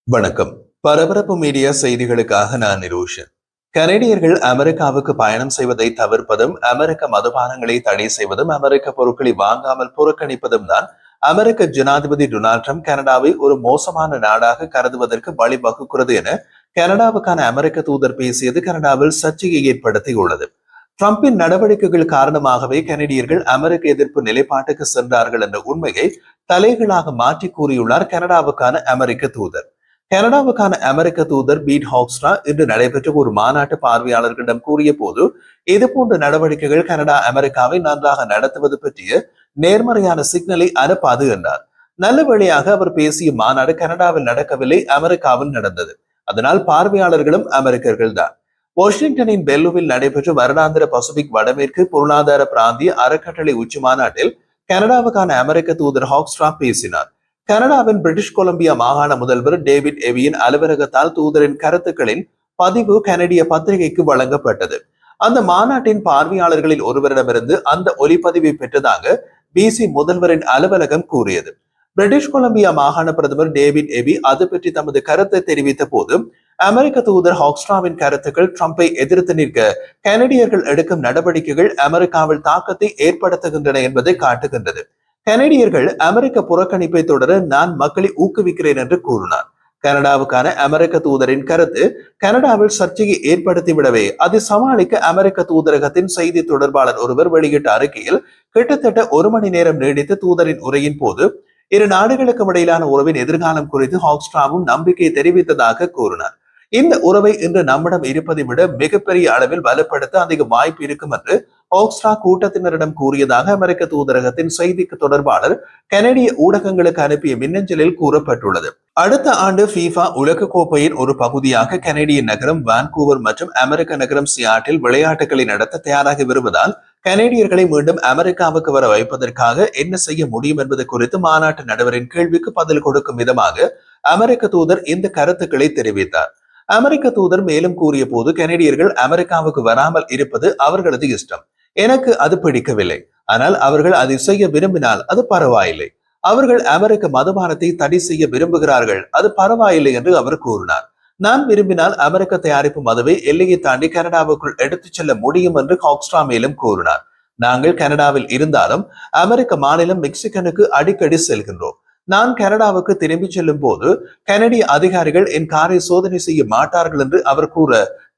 வணக்கம். பரபரப்பு மீடியா செய்திகளுக்காக நான் நிரோஷன். கனேடியர்கள் அமெரிக்காவுக்கு பயணம் செய்வதை தவிர்ப்பதும், அமெரிக்க மதுபானங்களை தடை செய்வதும், அமெரிக்க பொருட்களை வாங்காமல் புறக்கணிப்பதும் தான் அமெரிக்க ஜனாதிபதி டொனால்ட் ட்ரம்ப் கனடாவை ஒரு மோசமான நாடாக கருதுவதற்கு வழிவகுக்கிறது என கனடாவுக்கான அமெரிக்க தூதர் பேசியது கனடாவில் சர்ச்சையை ஏற்படுத்தியுள்ளது. ட்ரம்பின் நடவடிக்கைகள் காரணமாகவே கனடியர்கள் அமெரிக்க எதிர்ப்பு நிலைப்பாட்டுக்கு சென்றார்கள் என்ற உண்மையை தலைகளாக மாற்றி கூறியுள்ளார் கனடாவுக்கான அமெரிக்க தூதர். கனடாவுக்கான அமெரிக்க தூதர் பீட் ஹாக்ஸ்ட்ரா இன்று நடைபெற்ற ஒரு மாநாட்டு பார்வையாளர்களிடம் கூறிய போது இதுபோன்ற நடவடிக்கைகள் கனடா அமெரிக்காவை நன்றாக நடத்துவது பற்றிய நேர்மறையான சிக்னலை அனுப்பாது என்றார். நல்ல வழியாக அவர் பேசிய மாநாடு கனடாவில் நடக்கவில்லை, அமெரிக்காவில் நடந்தது. அதனால் பார்வையாளர்களும் அமெரிக்கர்கள் தான். வாஷிங்டனின் பெல்லுவில் நடைபெற்ற வருடாந்திர பசிபிக் வடமேற்கு பொருளாதார பிராந்திய அறக்கட்டளை உச்சி மாநாட்டில் கனடாவுக்கான அமெரிக்க தூதர் ஹாக்ஸ்ட்ரா பேசினார். கனடாவின் பிரிட்டிஷ் கொலம்பியா மாகாண முதல்வர் டேவிட் எவியின் அலுவலகத்தால் தூதரின் கருத்துக்களின் பதிவு கனடிய பத்திரிகைக்கு வழங்கப்பட்டது. அந்த மாநாட்டின் பார்வையாளர்களில் ஒருவரிடமிருந்து அந்த ஒலிப்பதிவை பெற்றதாக பிசி முதல்வரின் அலுவலகம் கூறியது. பிரிட்டிஷ் கொலம்பியா மாகாண பிரதமர் டேவிட் எவி அது பற்றி தமது கருத்தை தெரிவித்த போது அமெரிக்க தூதர் ஹாக்ஸ்ட்ராவின் கருத்துக்கள் ட்ரம்பை எதிர்த்து நிற்க கனடியர்கள் எடுக்கும் நடவடிக்கைகள் அமெரிக்காவில் தாக்கத்தை ஏற்படுத்துகின்றன என்பதை காட்டுகின்றது. கனடியர்கள் அமெரிக்க புறக்கணிப்பை தொடர நான் மக்களை ஊக்குவிக்கிறேன் என்று கூறினார். கனடாவுக்கான அமெரிக்க தூதரின் கருத்து கனடாவில் சர்ச்சையை ஏற்படுத்திவிடவே அதை சமாளிக்க அமெரிக்க தூதரகத்தின் செய்தி தொடர்பாளர் ஒருவர் வெளியிட்ட அறிக்கையில் கிட்டத்தட்ட 1 மணி நேரம் நீடித்த தூதரின் உரையின் போது இரு நாடுகளுக்கும் இடையிலான உறவின் எதிர்காலம் குறித்து ஹாக்ஸ்ட்ராவும் நம்பிக்கை தெரிவித்ததாக கூறினார். இந்த உறவை இன்று நம்மிடம் இருப்பதை விட மிகப்பெரிய அளவில் வலுப்படுத்த அதிக வாய்ப்பு இருக்கும் என்று ஹாக்ஸ்ட்ரா கூட்டத்தினரிடம் கூறியதாக அமெரிக்க தூதரகத்தின் செய்திக்கு தொடர்பாளர் கனடிய ஊடகங்களுக்கு அனுப்பிய மின்னஞ்சலில் கூறப்பட்டுள்ளது. அடுத்த ஆண்டு FIFA உலக கோப்பையின் ஒரு பகுதியாக கனடிய நகரம் வான்கூவர் மற்றும் அமெரிக்க நகரம் சியாட்டில் விளையாட்டுகளை நடத்த தயாராகி வருவதால் கனேடியர்களை மீண்டும் அமெரிக்காவுக்கு வர வைப்பதற்காக என்ன செய்ய முடியும் என்பது குறித்து மாநாட்டு நடுவரின் கேள்விக்கு பதில் கொடுக்கும் விதமாக அமெரிக்க தூதர் இந்த கருத்துக்களை தெரிவித்தார். அமெரிக்க தூதர் மேலும் கூறிய போது கனேடியர்கள் அமெரிக்காவுக்கு வராமல் இருப்பது அவர்களது இஷ்டம். எனக்கு அது பிடிக்கவில்லை. ஆனால் அவர்கள் அதை செய்ய விரும்பினால் அது பரவாயில்லை. அவர்கள் அமெரிக்க மதுபானத்தை தடை செய்ய விரும்புகிறார்கள், அது பரவாயில்லை என்று அவர் கூறினார். நான் விரும்பினால் அமெரிக்க தயாரிப்பு மதுவை எல்லையை தாண்டி கனடாவுக்குள் எடுத்துச் செல்ல முடியும் என்று ஹாக்ஸ்ட்ரா மேலும் கூறினார். நாங்கள் கனடாவில் இருந்தாலும் அமெரிக்க மாநிலம் மெக்சிகனுக்கு அடிக்கடி செல்கின்றோம். நான் கனடாவுக்கு திரும்பி செல்லும் போது கனடிய அதிகாரிகள் என் காரை சோதனை செய்ய மாட்டார்கள் என்று அவர் கூற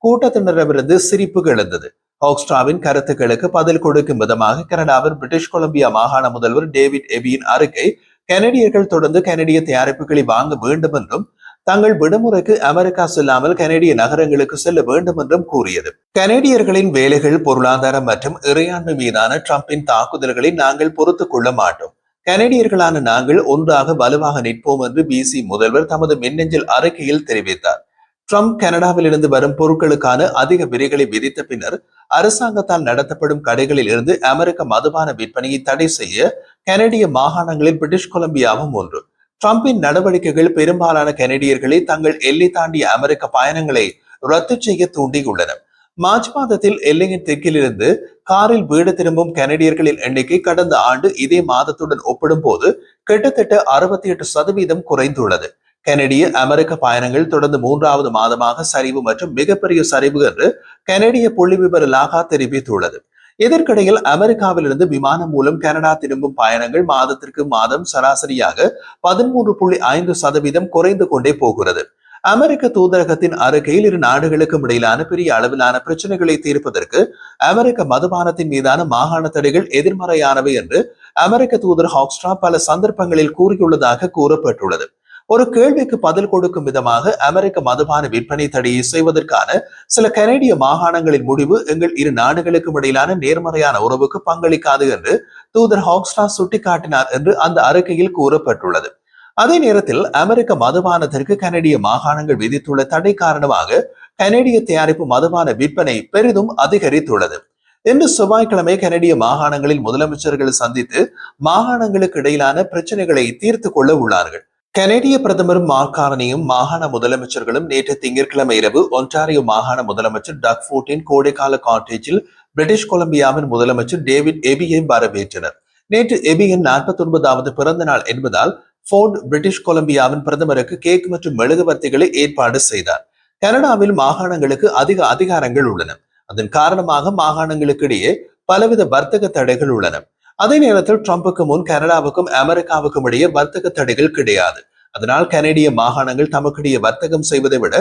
கூட்டத்தினரிடமிருந்து சிரிப்பு எழுந்தது. ஹாக்ஸ்ட்ராவின் கருத்துக்களுக்கு பதில் கொடுக்கும் விதமாக கனடாவின் பிரிட்டிஷ் கொலம்பியா மாகாண முதல்வர் டேவிட் எபியின் அறிக்கை கனடியர்கள் தொடர்ந்து கனடிய தயாரிப்புகளை வாங்க வேண்டும் என்றும் தங்கள் விடுமுறைக்கு அமெரிக்கா செல்லாமல் கனேடிய நகரங்களுக்கு செல்ல வேண்டும் என்றும் கூறியது. கனேடியர்களின் வேலைகள், பொருளாதாரம் மற்றும் இறையாண்மை மீதான ட்ரம்பின் தாக்குதல்களை நாங்கள் பொறுத்துக் கொள்ள மாட்டோம். கனேடியர்களான நாங்கள் ஒன்றாக வலுவாக நிற்போம் என்று பிசி முதல்வர் தமது மின்னஞ்சல் அறிக்கையில் தெரிவித்தார். ட்ரம்ப் கனடாவில் இருந்து வரும் பொருட்களுக்கான அதிக விதிகளை விதித்த பின்னர் அரசாங்கத்தால் நடத்தப்படும் கடைகளில் இருந்து அமெரிக்க மதுபான விற்பனையை தடை செய்ய கனடிய மாகாணங்களில் பிரிட்டிஷ் கொலம்பியாவும் ஒன்று. ட்ரம்பின் நடவடிக்கைகள் பெரும்பாலான கனடியர்களை தங்கள் எல்லை தாண்டிய அமெரிக்க பயணங்களை ரத்து செய்ய தூண்டியுள்ளன. மார்ச் மாதத்தில் எல்லையின் தெற்கிலிருந்து காரில் வீடு திரும்பும் கனடியர்களின் எண்ணிக்கை கடந்த ஆண்டு இதே மாதத்துடன் ஒப்பிடும் போது கிட்டத்தட்ட 68% குறைந்துள்ளது. கனடிய அமெரிக்க பயணங்கள் தொடர்ந்து 3வது மாதமாக சரிவு மற்றும் மிகப்பெரிய சரிவு என்று கனடிய புள்ளி விவர லாகா தெரிவித்துள்ளது. இதற்கிடையில் அமெரிக்காவிலிருந்து விமானம் மூலம் கனடா திரும்பும் பயணங்கள் மாதத்திற்கு மாதம் சராசரியாக 13.5% குறைந்து கொண்டே போகிறது. அமெரிக்க தூதரகத்தின் அறிக்கையில் இரு நாடுகளுக்கும் இடையிலான பெரிய அளவிலான பிரச்சனைகளை தீர்ப்பதற்கு அமெரிக்க மதுபானத்தின் மீதான மாகாண தடைகள் எதிர்மறையானவை என்று அமெரிக்க தூதர் ஹாக்ஸ்ட்ரா பல சந்தர்ப்பங்களில் கூறியுள்ளதாக கூறப்பட்டுள்ளது. ஒரு கேள்விக்கு பதில் கொடுக்கும் விதமாக அமெரிக்க மதுபான விற்பனை தடையை செய்வதற்கான சில கனேடிய மாகாணங்களின் முடிவு எங்கள் இரு நாடுகளுக்கும் இடையிலான நேர்மறையான உறவுக்கு பங்களிக்காது என்று தூதர் ஹாக்ஸ்ட்ரா சுட்டிக்காட்டினார் என்று அந்த அறிக்கையில் கூறப்பட்டுள்ளது. அதே நேரத்தில் அமெரிக்க மதுபானத்திற்கு கனடிய மாகாணங்கள் விதித்துள்ள தடை காரணமாக கனேடிய தயாரிப்பு மதுபான விற்பனை பெரிதும் அதிகரித்துள்ளது. இன்று செவ்வாய்க்கிழமை கனடிய மாகாணங்களில் முதலமைச்சர்கள் சந்தித்து மாகாணங்களுக்கு இடையிலான பிரச்சனைகளை தீர்த்து கொள்ள உள்ளார்கள். கனேடிய பிரதமர் மார்க் கார்னியும் மாகாண முதலமைச்சர்களும் நேற்று திங்கட்கிழமை இரவு ஒன்டாரியோ மாகாண முதலமைச்சர் டக் ஃபோர்டின் கோடைக்கால காட்டேஜில் பிரிட்டிஷ் கொலம்பியாவின் முதலமைச்சர் டேவிட் எபியை வரவேற்றனர். நேற்று எபியின் 49வது பிறந்த நாள் என்பதால் போர்ட் பிரிட்டிஷ் கொலம்பியாவின் பிரதமருக்கு கேக் மற்றும் மெழுகுவர்த்திகளை ஏற்பாடு செய்தார். கனடாவில் மாகாணங்களுக்கு அதிக அதிகாரங்கள் உள்ளன. அதன் காரணமாக மாகாணங்களுக்கு இடையே பலவித வர்த்தக தடைகள் உள்ளன. அதே நேரத்தில் ட்ரம்புக்கு முன் கனடாவுக்கும் அமெரிக்காவுக்கும் இடையே வர்த்தக தடைகள் கிடையாது. அதனால் கனடிய மாகாணங்கள் தமக்கிடையே வர்த்தகம் செய்வதை விட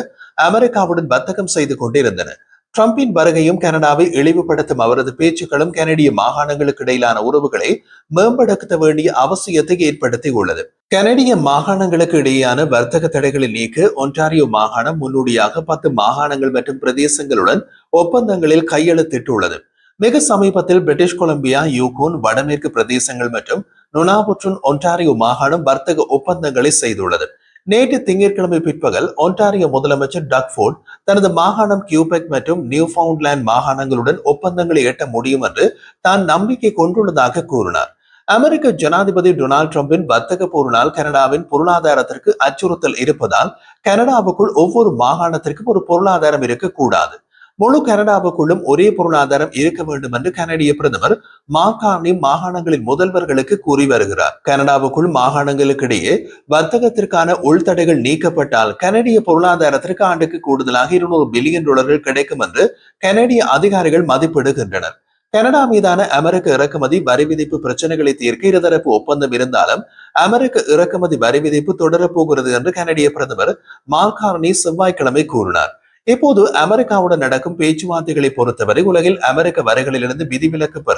அமெரிக்காவுடன் வர்த்தகம் செய்து கொண்டிருந்தன. ட்ரம்பின் வருகையும் கனடாவை இழிவுபடுத்தும் அவரது பேச்சுக்களும் கனடிய மாகாணங்களுக்கு இடையிலான உறவுகளை மேம்படுத்த வேண்டிய அவசியத்தை ஏற்படுத்தி உள்ளது. கனடிய மாகாணங்களுக்கு இடையேயான வர்த்தக தடைகளை நீக்க ஒன்டாரியோ மாகாணம் முன்னோடியாக 10 மாகாணங்கள் மற்றும் பிரதேசங்களுடன் ஒப்பந்தங்களில் கையெழுத்திட்டுள்ளது. மிக சமீபத்தில் பிரிட்டிஷ் கொலம்பியா, யூகோன், வடமேற்கு பிரதேசங்கள் மற்றும் நுனாபுற்றுன் ஒன்டாரியோ மாகாணம் வர்த்தக ஒப்பந்தங்களை செய்துள்ளது. நேற்று திங்கட்கிழமை பிற்பகல் ஒன்டாரியோ முதலமைச்சர் டக்ஃபோர்ட் தனது மாகாணம் கியூபெக் மற்றும் நியூஃபவுண்ட்லேண்ட் மாகாணங்களுடன் ஒப்பந்தங்களை எட்ட முடியும் என்று தான் நம்பிக்கை கொண்டுள்ளதாக கூறினார். அமெரிக்க ஜனாதிபதி டொனால்டு டிரம்பின் வர்த்தக போரினால் கனடாவின் பொருளாதாரத்திற்கு அச்சுறுத்தல் இருப்பதால் கனடாவுக்குள் ஒவ்வொரு மாகாணத்திற்கும் ஒரு பொருளாதாரம் இருக்கக்கூடாது. முழு கனடாவுக்குள்ளும் ஒரே பொருளாதாரம் இருக்க வேண்டும் என்று கனடிய பிரதமர் மார்கார்னி மாகாணங்களின் முதல்வர்களுக்கு கூறி வருகிறார். கனடாவுக்குள் மாகாணங்களுக்கு இடையே வர்த்தகத்திற்கான உள்தடைகள் நீக்கப்பட்டால் கனடிய பொருளாதாரத்திற்கு ஆண்டுக்கு கூடுதலாக $200 பில்லியன் கிடைக்கும் என்று கனடிய அதிகாரிகள் மதிப்பிடுகின்றனர். கனடா மீதான அமெரிக்க இறக்குமதி வரி விதிப்பு பிரச்சனைகளை தீர்க்க இருதரப்பு ஒப்பந்தம் இருந்தாலும் அமெரிக்க இறக்குமதி வரி விதிப்பு தொடரப்போகிறது என்று கனடிய பிரதமர் மார்கார்னி செவ்வாய்க்கிழமை கூறினார். இப்போது அமெரிக்காவுடன் நடக்கும் பேச்சுவார்த்தைகளை பொறுத்தவரை உலகில் அமெரிக்க வரிகளிலிருந்து விதிவிலக்கு பெற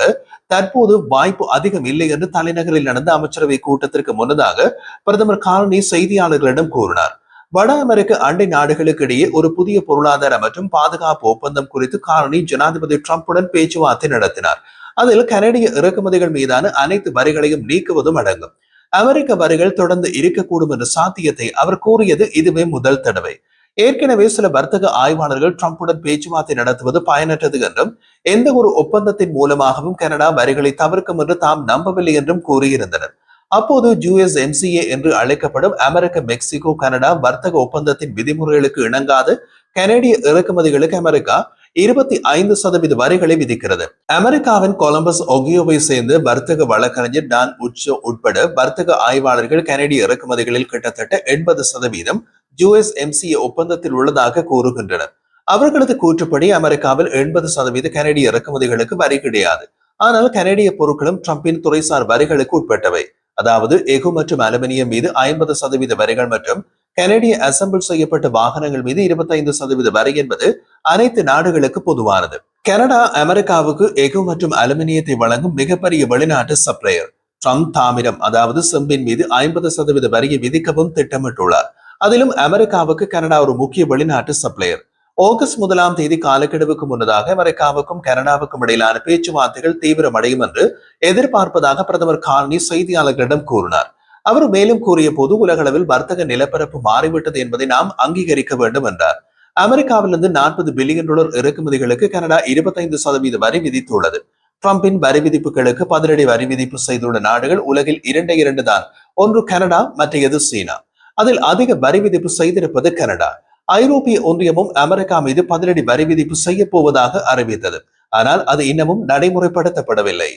தற்போது வாய்ப்பு அதிகம் இல்லை என்று தலைநகரில் நடந்த அமைச்சரவை கூட்டத்திற்கு முன்னதாக பிரதமர் கார்னி செய்தியாளர்களிடம் கூறினார். வட அமெரிக்க அண்டை நாடுகளுக்கு இடையே ஒரு புதிய பொருளாதார மற்றும் பாதுகாப்பு ஒப்பந்தம் குறித்து கார்னி ஜனாதிபதி டிரம்புடன் பேச்சுவார்த்தை நடத்தினார். அதில் கனடிய இறக்குமதிகள் மீதான அனைத்து வரிகளையும் நீக்குவதும் அடங்கும். அமெரிக்க வரிகள் தொடர்ந்து இருக்கக்கூடும் என்ற சாத்தியத்தை அவர் கூறியது இதுவே முதல் தடவை. ஏற்கனவே சில வர்த்தக ஆய்வாளர்கள் டிரம்புடன் பேச்சுவார்த்தை நடத்துவது பயனற்றது என்றும் எந்த ஒரு ஒப்பந்தத்தின் மூலமாகவும் கனடா வரிகளை தவிர்க்கும் என்று தாம் நம்பவில்லை என்றும் கூறியிருந்தனர். அப்போது USMCA என்று அழைக்கப்படும் அமெரிக்க மெக்சிகோ கனடா வர்த்தக ஒப்பந்தத்தின் விதிமுறைகளுக்கு இணங்காத கனடிய இறக்குமதிகளுக்கு அமெரிக்கா 25% வரிகளை விதிக்கிறது. அமெரிக்காவின் கொலம்பஸ் ஒகியோவை சேர்ந்த வர்த்தக வழக்கறிஞர் டான் உட்சோ உட்பட வர்த்தக ஆய்வாளர்கள் கனடிய இறக்குமதிகளில் கிட்டத்தட்ட 80% USMCA ஒப்பந்தத்தில் உள்ளதாக கூறுகின்றனர். அவர்களது கூற்றுப்படி அமெரிக்காவில் 80% கனடிய இறக்குமதிகளுக்கு வரி கிடையாது. ஆனால் கனடிய பொருட்களும் டிரம்பின் துறைசார் வரிகளுக்கு உட்பட்டவை. அதாவது எஃகு மற்றும் அலுமினியம் மீது 50% வரிகள் மற்றும் கனடிய அசம்பிள் செய்யப்பட்ட வாகனங்கள் மீது 25% வரி என்பது அனைத்து நாடுகளுக்கு பொதுவானது. கனடா அமெரிக்காவுக்கு எஃகு மற்றும் அலுமினியத்தை வழங்கும் மிகப்பெரிய வெளிநாட்டு சப்ளையர். ட்ரம்ப் தாமிரம் அதாவது செம்பின் மீது 50% வரியை விதிக்கவும் திட்டமிட்டுள்ளார். அதிலும் அமெரிக்காவுக்கு கனடா ஒரு முக்கிய வெளிநாட்டு சப்ளையர். ஆகஸ்ட் 1 காலக்கெடுவுக்கு முன்னதாக அமெரிக்காவுக்கும் கனடாவுக்கும் இடையிலான பேச்சுவார்த்தைகள் தீவிரமடையும் என்று எதிர்பார்ப்பதாக பிரதமர் கார்னி செய்தியாளர்களிடம் கூறினார். அவர் மேலும் கூறிய போது உலகளவில் வர்த்தக நிலப்பரப்பு மாறிவிட்டது என்பதை நாம் அங்கீகரிக்க வேண்டும் என்றார். அமெரிக்காவிலிருந்து $40 பில்லியன் இறக்குமதிகளுக்கு கனடா 25% வரி விதித்துள்ளது. டிரம்பின் வரி விதிப்புகளுக்கு பதிலடி வரி விதிப்பு செய்துள்ள நாடுகள் உலகில் 2 தான். ஒன்று கனடா, மற்றையது சீனா. அதில் அதிக வரி விதிப்பு செய்திருப்பது கனடா. ஐரோப்பிய ஒன்றியமும் அமெரிக்கா மீது பதிலடி வரி விதிப்பு செய்ய போவதாக அறிவித்தது. ஆனால் அது இன்னமும் நடைமுறைப்படுத்தப்படவில்லை.